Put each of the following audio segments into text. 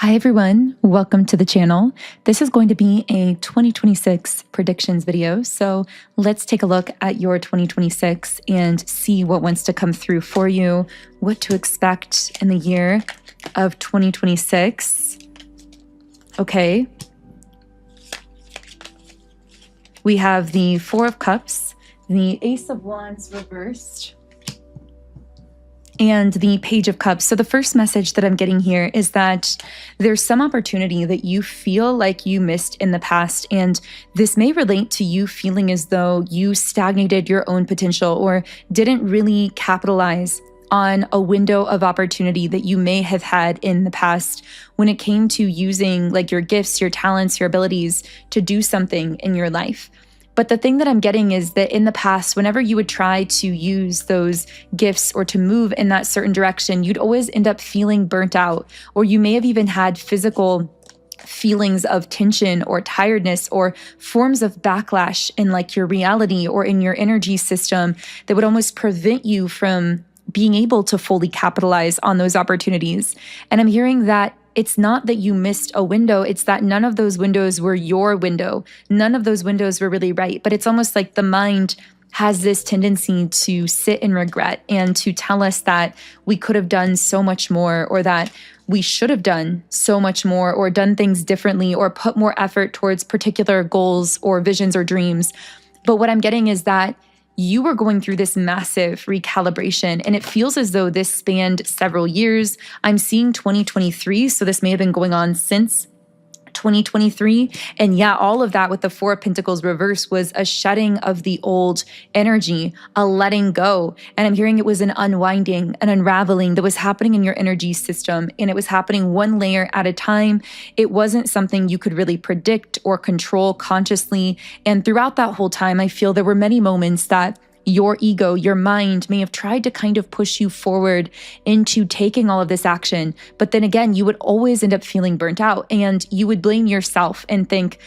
Hi everyone, welcome to the channel. This is going to be a 2026 predictions video. So let's take a look at your 2026 and see what wants to come through for you, what to expect in the year of 2026. Okay. We have the Four of Cups, the Ace of Wands reversed, and the Page of Cups. So the first message that I'm getting here is that there's some opportunity that you feel like you missed in the past. And this may relate to you feeling as though you stagnated your own potential or didn't really capitalize on a window of opportunity that you may have had in the past when it came to using like your gifts, your talents, your abilities to do something in your life. But the thing that I'm getting is that in the past, whenever you would try to use those gifts or to move in that certain direction, you'd always end up feeling burnt out, or you may have even had physical feelings of tension or tiredness or forms of backlash in like your reality or in your energy system that would almost prevent you from being able to fully capitalize on those opportunities. And I'm hearing that it's not that you missed a window, it's that none of those windows were your window. None of those windows were really right. But it's almost like the mind has this tendency to sit in regret and to tell us that we could have done so much more, or that we should have done so much more, or done things differently, or put more effort towards particular goals or visions or dreams. But what I'm getting is that you were going through this massive recalibration, and it feels as though this spanned several years. I'm seeing 2023, so this may have been going on since 2023. And yeah, all of that with the Four of Pentacles reverse was a shedding of the old energy, a letting go. And I'm hearing it was an unwinding, an unraveling that was happening in your energy system. And it was happening one layer at a time. It wasn't something you could really predict or control consciously. And throughout that whole time, I feel there were many moments that your ego, your mind may have tried to kind of push you forward into taking all of this action. But then again, you would always end up feeling burnt out, and you would blame yourself and think,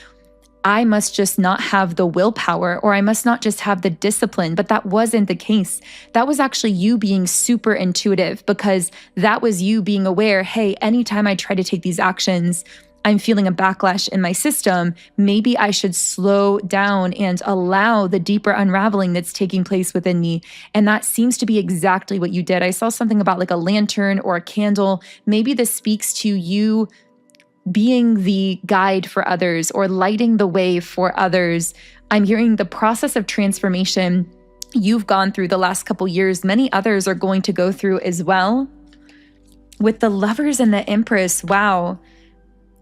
I must just not have the willpower, or I must not just have the discipline. But that wasn't the case. That was actually you being super intuitive, because that was you being aware, hey, anytime I try to take these actions, I'm feeling a backlash in my system. Maybe I should slow down and allow the deeper unraveling that's taking place within me. And that seems to be exactly what you did. I saw something about like a lantern or a candle. Maybe this speaks to you being the guide for others or lighting the way for others. I'm hearing the process of transformation you've gone through the last couple years. Many others are going to go through as well. With the Lovers and the Empress, wow.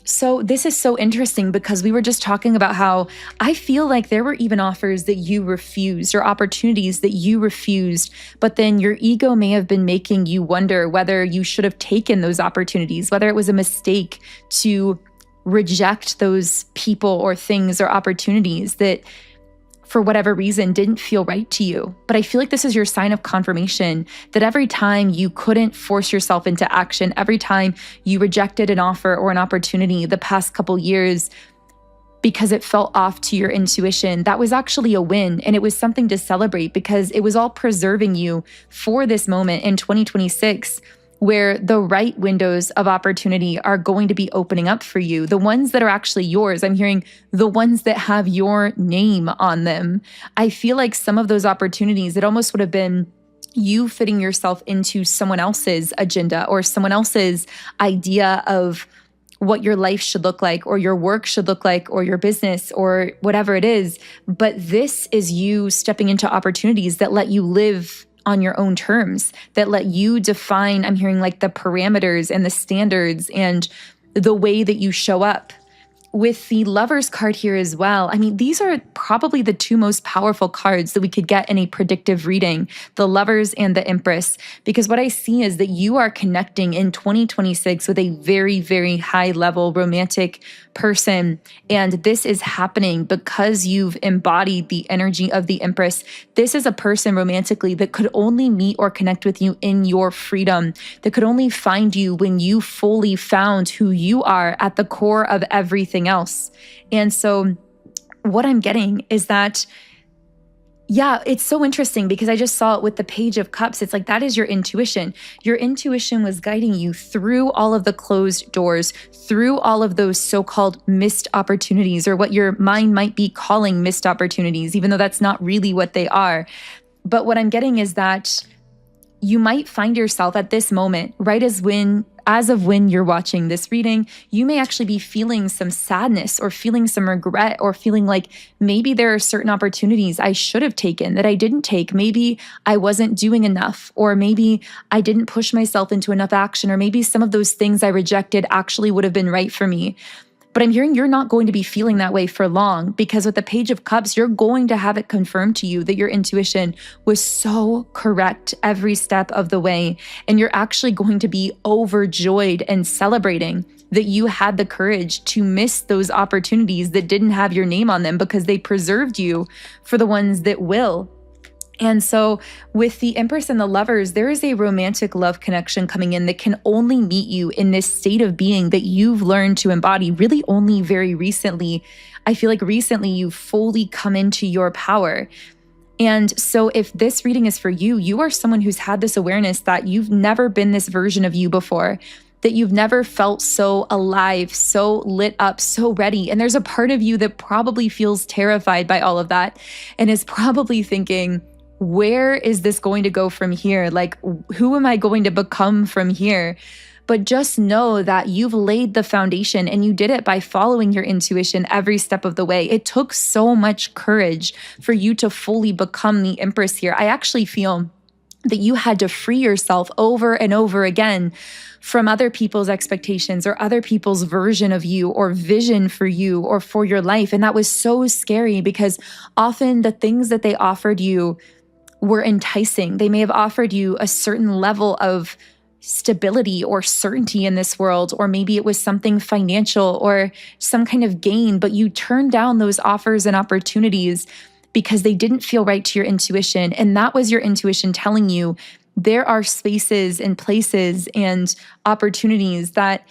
So this is so interesting, because we were just talking about how I feel like there were even offers that you refused, or opportunities that you refused, but then your ego may have been making you wonder whether you should have taken those opportunities, whether it was a mistake to reject those people or things or opportunities that for whatever reason didn't feel right to you. But I feel like this is your sign of confirmation that every time you couldn't force yourself into action, every time you rejected an offer or an opportunity the past couple years because it felt off to your intuition, that was actually a win. And it was something to celebrate, because it was all preserving you for this moment in 2026, where the right windows of opportunity are going to be opening up for you. The ones that are actually yours. I'm hearing the ones that have your name on them. I feel like some of those opportunities, it almost would have been you fitting yourself into someone else's agenda or someone else's idea of what your life should look like, or your work should look like, or your business, or whatever it is. But this is you stepping into opportunities that let you live on your own terms, that let you define, I'm hearing like the parameters and the standards and the way that you show up. With the Lovers card here as well, I mean, these are probably the two most powerful cards that we could get in a predictive reading, the Lovers and the Empress, because what I see is that you are connecting in 2026 with a very, very high level romantic person. And this is happening because you've embodied the energy of the Empress. This is a person romantically that could only meet or connect with you in your freedom, that could only find you when you fully found who you are at the core of everything else. And so what I'm getting is that Yeah, it's so interesting because I just saw it with the Page of Cups. It's like that is your intuition. Your intuition was guiding you through all of the closed doors, through all of those so-called missed opportunities, or what your mind might be calling missed opportunities, even though that's not really what they are. But what I'm getting is that you might find yourself at this moment, right as of when you're watching this reading, you may actually be feeling some sadness or feeling some regret or feeling like maybe there are certain opportunities I should have taken that I didn't take. Maybe I wasn't doing enough, or maybe I didn't push myself into enough action, or maybe some of those things I rejected actually would have been right for me. But I'm hearing you're not going to be feeling that way for long, because with the Page of Cups, you're going to have it confirmed to you that your intuition was so correct every step of the way. And you're actually going to be overjoyed and celebrating that you had the courage to miss those opportunities that didn't have your name on them, because they preserved you for the ones that will. And so with the Empress and the Lovers, there is a romantic love connection coming in that can only meet you in this state of being that you've learned to embody really only very recently. I feel like recently you've fully come into your power. And so if this reading is for you, you are someone who's had this awareness that you've never been this version of you before, that you've never felt so alive, so lit up, so ready. And there's a part of you that probably feels terrified by all of that and is probably thinking, where is this going to go from here? Like, who am I going to become from here? But just know that you've laid the foundation, and you did it by following your intuition every step of the way. It took so much courage for you to fully become the Empress here. I actually feel that you had to free yourself over and over again from other people's expectations or other people's version of you or vision for you or for your life. And that was so scary, because often the things that they offered you were enticing. They may have offered you a certain level of stability or certainty in this world, or maybe it was something financial or some kind of gain, but you turned down those offers and opportunities because they didn't feel right to your intuition. And that was your intuition telling you there are spaces and places and opportunities that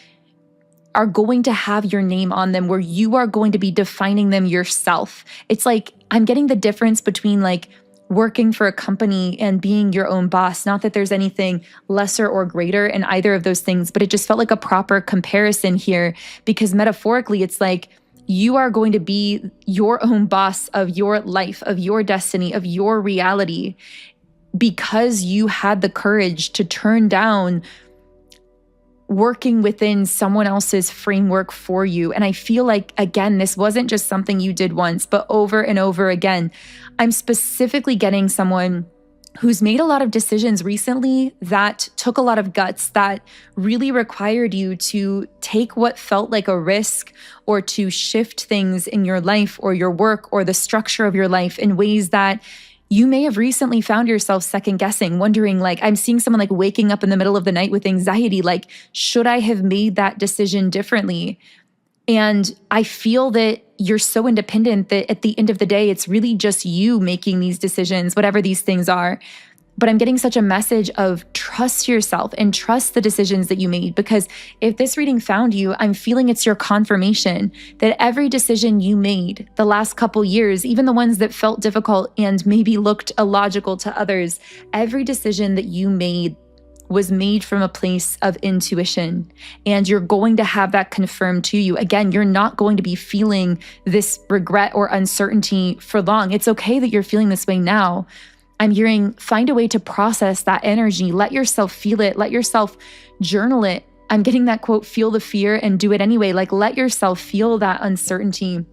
are going to have your name on them, where you are going to be defining them yourself. It's like, I'm getting the difference between like working for a company and being your own boss. Not that there's anything lesser or greater in either of those things, but it just felt like a proper comparison here, because metaphorically, it's like you are going to be your own boss of your life, of your destiny, of your reality, because you had the courage to turn down working within someone else's framework for you. And I feel like, again, this wasn't just something you did once, but over and over again. I'm specifically getting someone who's made a lot of decisions recently that took a lot of guts, that really required you to take what felt like a risk, or to shift things in your life or your work or the structure of your life in ways that you may have recently found yourself second guessing, wondering, like, I'm seeing someone like waking up in the middle of the night with anxiety, like, should I have made that decision differently? And I feel that you're so independent that at the end of the day, it's really just you making these decisions, whatever these things are. But I'm getting such a message of trust yourself and trust the decisions that you made, because if this reading found you, I'm feeling it's your confirmation that every decision you made the last couple years, even the ones that felt difficult and maybe looked illogical to others, every decision that you made was made from a place of intuition. And you're going to have that confirmed to you. Again, you're not going to be feeling this regret or uncertainty for long. It's okay that you're feeling this way now. I'm hearing, find a way to process that energy. Let yourself feel it. Let yourself journal it. I'm getting that quote, feel the fear and do it anyway. Like, let yourself feel that uncertainty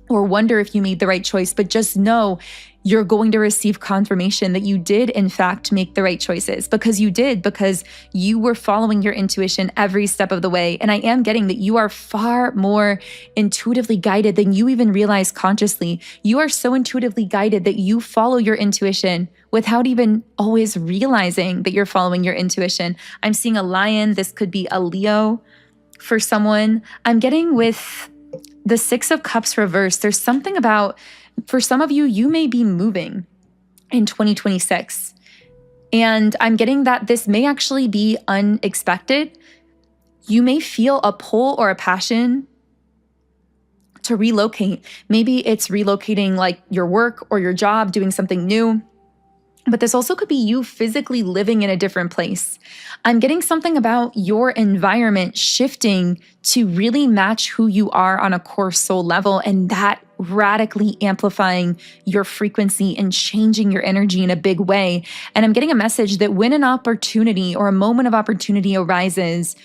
or wonder if you made the right choice, but just know you're going to receive confirmation that you did, in fact, make the right choices, because you did, because you were following your intuition every step of the way. And I am getting that you are far more intuitively guided than you even realize consciously. You are so intuitively guided that you follow your intuition without even always realizing that you're following your intuition. I'm seeing a lion. This could be a Leo for someone. I'm getting with the Six of Cups reversed. There's something about, for some of you, you may be moving in 2026. And I'm getting that this may actually be unexpected. You may feel a pull or a passion to relocate. Maybe it's relocating like your work or your job, doing something new. But this also could be you physically living in a different place. I'm getting something about your environment shifting to really match who you are on a core soul level, and that radically amplifying your frequency and changing your energy in a big way. And I'm getting a message that when an opportunity or a moment of opportunity arises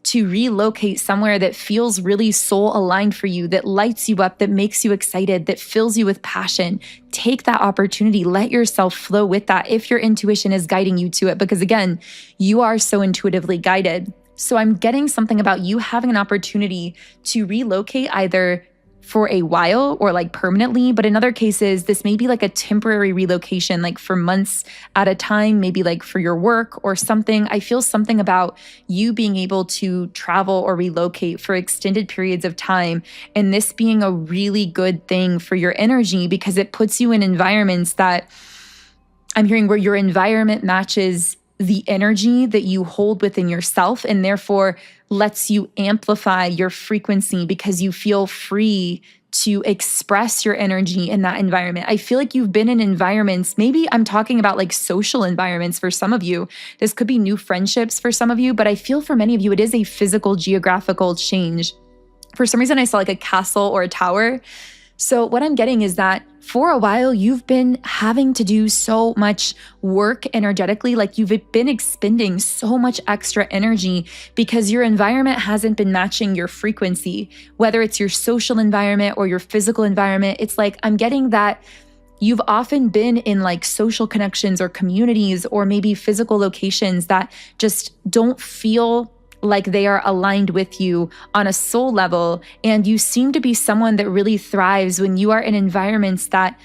to relocate somewhere that feels really soul aligned for you, that lights you up, that makes you excited, that fills you with passion, take that opportunity. Let yourself flow with that if your intuition is guiding you to it, because again, you are so intuitively guided. So I'm getting something about you having an opportunity to relocate either for a while or like permanently. But in other cases, this may be like a temporary relocation, like for months at a time, maybe like for your work or something. I feel something about you being able to travel or relocate for extended periods of time. And this being a really good thing for your energy because it puts you in environments that I'm hearing where your environment matches the energy that you hold within yourself and therefore lets you amplify your frequency because you feel free to express your energy in that environment. I feel like you've been in environments, maybe I'm talking about like social environments for some of you. This could be new friendships for some of you, but I feel for many of you, it is a physical, geographical change. For some reason, I saw like a castle or a tower. So what I'm getting is that for a while, you've been having to do so much work energetically, like you've been expending so much extra energy because your environment hasn't been matching your frequency, whether it's your social environment or your physical environment. It's like I'm getting that you've often been in like social connections or communities or maybe physical locations that just don't feel like they are aligned with you on a soul level. And you seem to be someone that really thrives when you are in environments that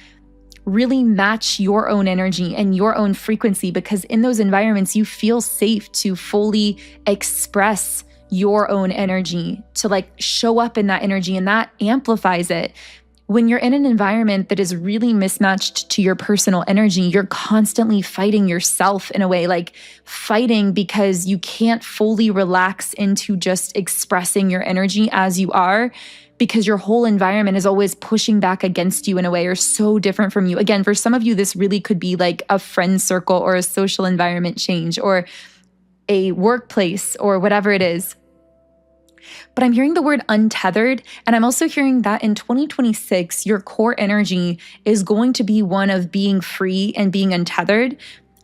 really match your own energy and your own frequency, because in those environments, you feel safe to fully express your own energy, to like show up in that energy, and that amplifies it. When you're in an environment that is really mismatched to your personal energy, you're constantly fighting yourself in a way, like fighting because you can't fully relax into just expressing your energy as you are, because your whole environment is always pushing back against you in a way or so different from you. Again, for some of you, this really could be like a friend circle or a social environment change or a workplace or whatever it is. But I'm hearing the word untethered, and I'm also hearing that in 2026, your core energy is going to be one of being free and being untethered.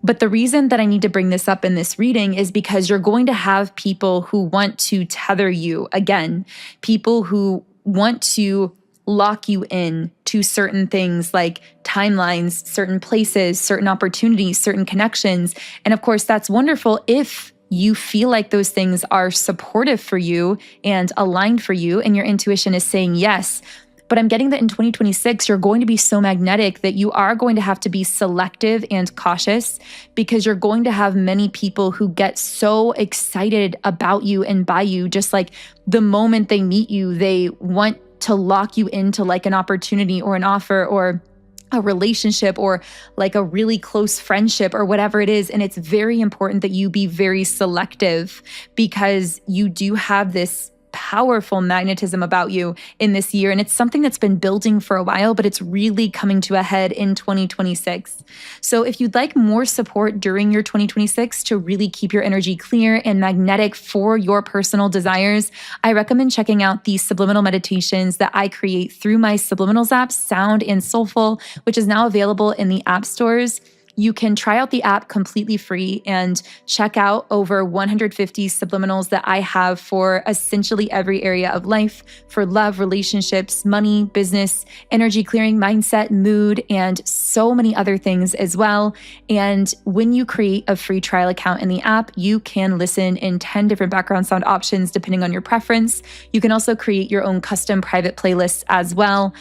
But the reason that I need to bring this up in this reading is because you're going to have people who want to tether you again, people who want to lock you in to certain things like timelines, certain places, certain opportunities, certain connections. And of course, that's wonderful if you feel like those things are supportive for you and aligned for you, and your intuition is saying yes. But I'm getting that in 2026, you're going to be so magnetic that you are going to have to be selective and cautious, because you're going to have many people who get so excited about you and by you, just like the moment they meet you, they want to lock you into like an opportunity or an offer or a relationship or like a really close friendship or whatever it is. And it's very important that you be very selective, because you do have this powerful magnetism about you in this year. And it's something that's been building for a while, but it's really coming to a head in 2026. So if you'd like more support during your 2026 to really keep your energy clear and magnetic for your personal desires, I recommend checking out the subliminal meditations that I create through my Subliminals app, Sound and Soulful, which is now available in the app stores. You can try out the app completely free and check out over 150 subliminals that I have for essentially every area of life, for love, relationships, money, business, energy clearing, mindset, mood, and so many other things as well. And when you create a free trial account in the app, you can listen in 10 different background sound options depending on your preference. You can also create your own custom private playlists as well.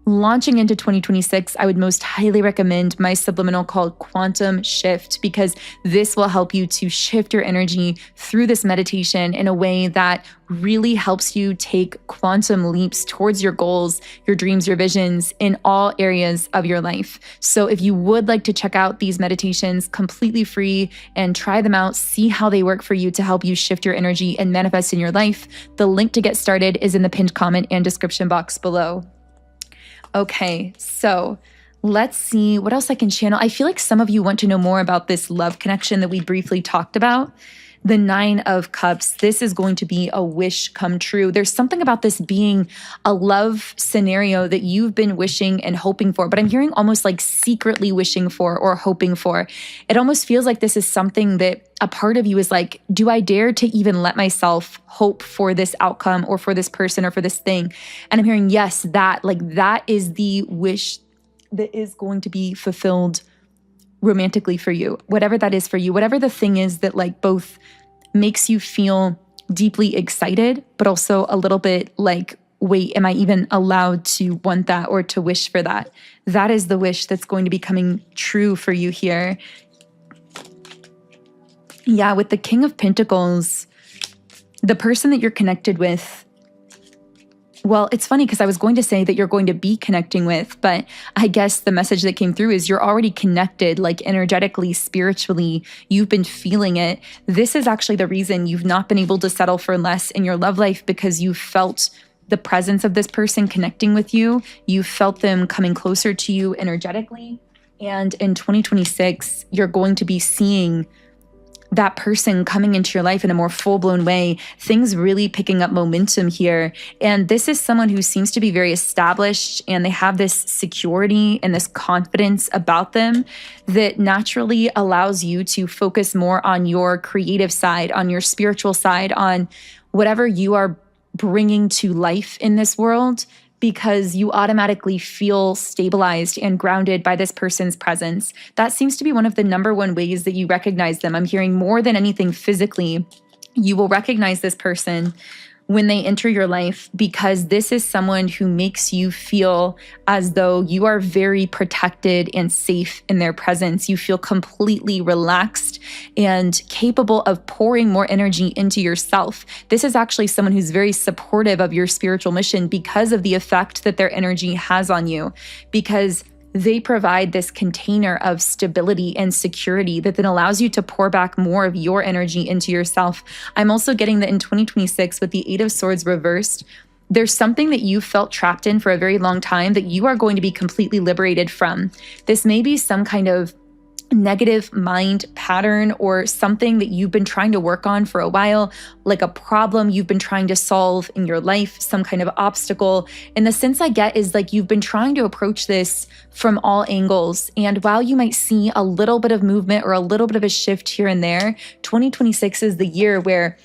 launching into 2026, I would most highly recommend my subliminal called Quantum Shift, because this will help you to shift your energy through this meditation in a way that really helps you take quantum leaps towards your goals, your dreams, your visions in all areas of your life. So if you would like to check out these meditations completely free and try them out, see how they work for you to help you shift your energy and manifest in your life, the link to get started is in the pinned comment and description box below. Okay, so let's see what else I can channel. I feel like some of you want to know more about this love connection that we briefly talked about. The 9 of Cups, this is going to be a wish come true. There's something about this being a love scenario that you've been wishing and hoping for, but I'm hearing almost like secretly wishing for or hoping for. It almost feels like this is something that a part of you is like, do I dare to even let myself hope for this outcome or for this person or for this thing? And I'm hearing, yes, that is the wish that is going to be fulfilled romantically for you, whatever that is for you, whatever the thing is that like both makes you feel deeply excited, but also a little bit like, wait, am I even allowed to want that or to wish for that? That is the wish that's going to be coming true for you here. Yeah, with the King of Pentacles, the person that you're connected with, well, it's funny because I was going to say that you're going to be connecting with, but I guess the message that came through is you're already connected, like energetically, spiritually, you've been feeling it. This is actually the reason you've not been able to settle for less in your love life, because you felt the presence of this person connecting with you. You felt them coming closer to you energetically. And in 2026, you're going to be seeing that person coming into your life in a more full-blown way, things really picking up momentum here. And this is someone who seems to be very established, and they have this security and this confidence about them that naturally allows you to focus more on your creative side, on your spiritual side, on whatever you are bringing to life in this world, because you automatically feel stabilized and grounded by this person's presence. That seems to be one of the number one ways that you recognize them. I'm hearing more than anything physically, you will recognize this person when they enter your life, because this is someone who makes you feel as though you are very protected and safe in their presence. You feel completely relaxed and capable of pouring more energy into yourself. This is actually someone who's very supportive of your spiritual mission because of the effect that their energy has on you, because they provide this container of stability and security that then allows you to pour back more of your energy into yourself. I'm also getting that in 2026 with the 8 of Swords reversed, there's something that you felt trapped in for a very long time that you are going to be completely liberated from. This may be some kind of negative mind pattern or something that you've been trying to work on for a while, like a problem you've been trying to solve in your life, some kind of obstacle. And the sense I get is like you've been trying to approach this from all angles. And while you might see a little bit of movement or a little bit of a shift here and there, 2026 is the year where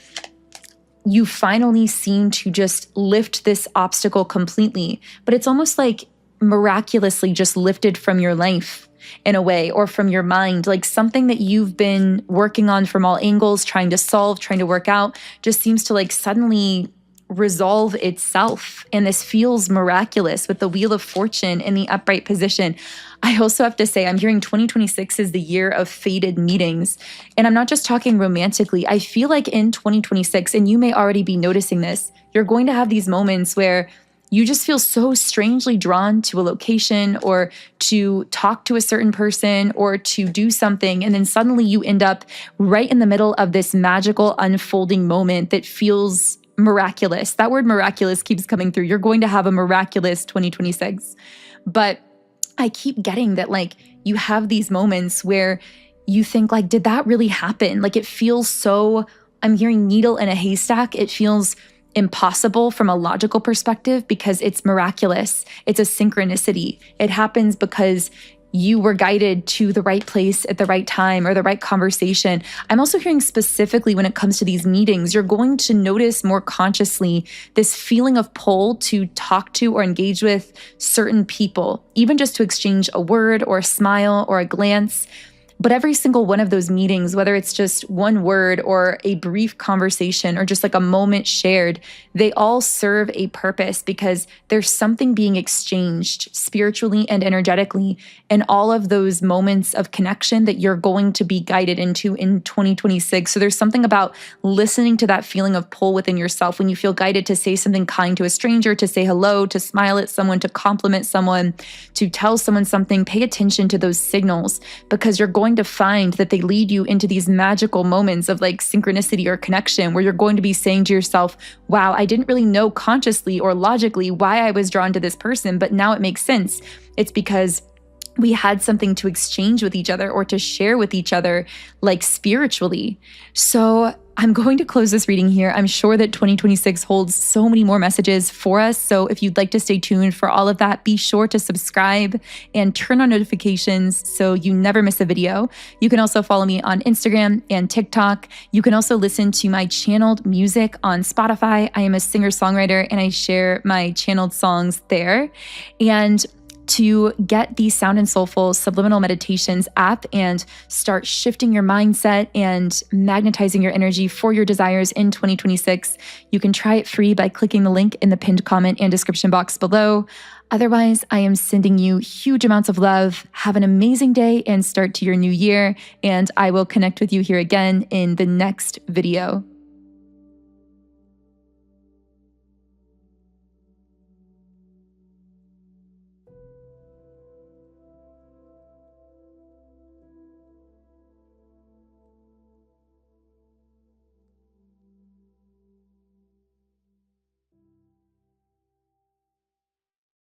you finally seem to just lift this obstacle completely. But it's almost like miraculously just lifted from your life in a way, or from your mind, like something that you've been working on from all angles, trying to solve, trying to work out, just seems to like suddenly resolve itself. And this feels miraculous with the Wheel of Fortune in the upright position. I also have to say, I'm hearing 2026 is the year of fated meetings. And I'm not just talking romantically. I feel like in 2026, and you may already be noticing this, you're going to have these moments where you just feel so strangely drawn to a location or to talk to a certain person or to do something. And then suddenly you end up right in the middle of this magical unfolding moment that feels miraculous. That word miraculous keeps coming through. You're going to have a miraculous 2026. But I keep getting that like you have these moments where you think like, did that really happen? Like it feels so, I'm hearing needle in a haystack. It feels impossible from a logical perspective because it's miraculous. It's a synchronicity. It happens because you were guided to the right place at the right time or the right conversation. I'm also hearing specifically when it comes to these meetings, you're going to notice more consciously this feeling of pull to talk to or engage with certain people, even just to exchange a word or a smile or a glance. But every single one of those meetings, whether it's just one word or a brief conversation or just like a moment shared, they all serve a purpose because there's something being exchanged spiritually and energetically in all of those moments of connection that you're going to be guided into in 2026. So there's something about listening to that feeling of pull within yourself when you feel guided to say something kind to a stranger, to say hello, to smile at someone, to compliment someone, to tell someone something. Pay attention to those signals because you're going to find that they lead you into these magical moments of like synchronicity or connection where you're going to be saying to yourself, wow, I didn't really know consciously or logically why I was drawn to this person, but now it makes sense. It's because we had something to exchange with each other or to share with each other, like spiritually. So I'm going to close this reading here. I'm sure that 2026 holds so many more messages for us. So if you'd like to stay tuned for all of that, be sure to subscribe and turn on notifications so you never miss a video. You can also follow me on Instagram and TikTok. You can also listen to my channeled music on Spotify. I am a singer-songwriter and I share my channeled songs there. And to get the Sound and Soulful Subliminal Meditations app and start shifting your mindset and magnetizing your energy for your desires in 2026, you can try it free by clicking the link in the pinned comment and description box below. Otherwise, I am sending you huge amounts of love. Have an amazing day and start to your new year, and I will connect with you here again in the next video.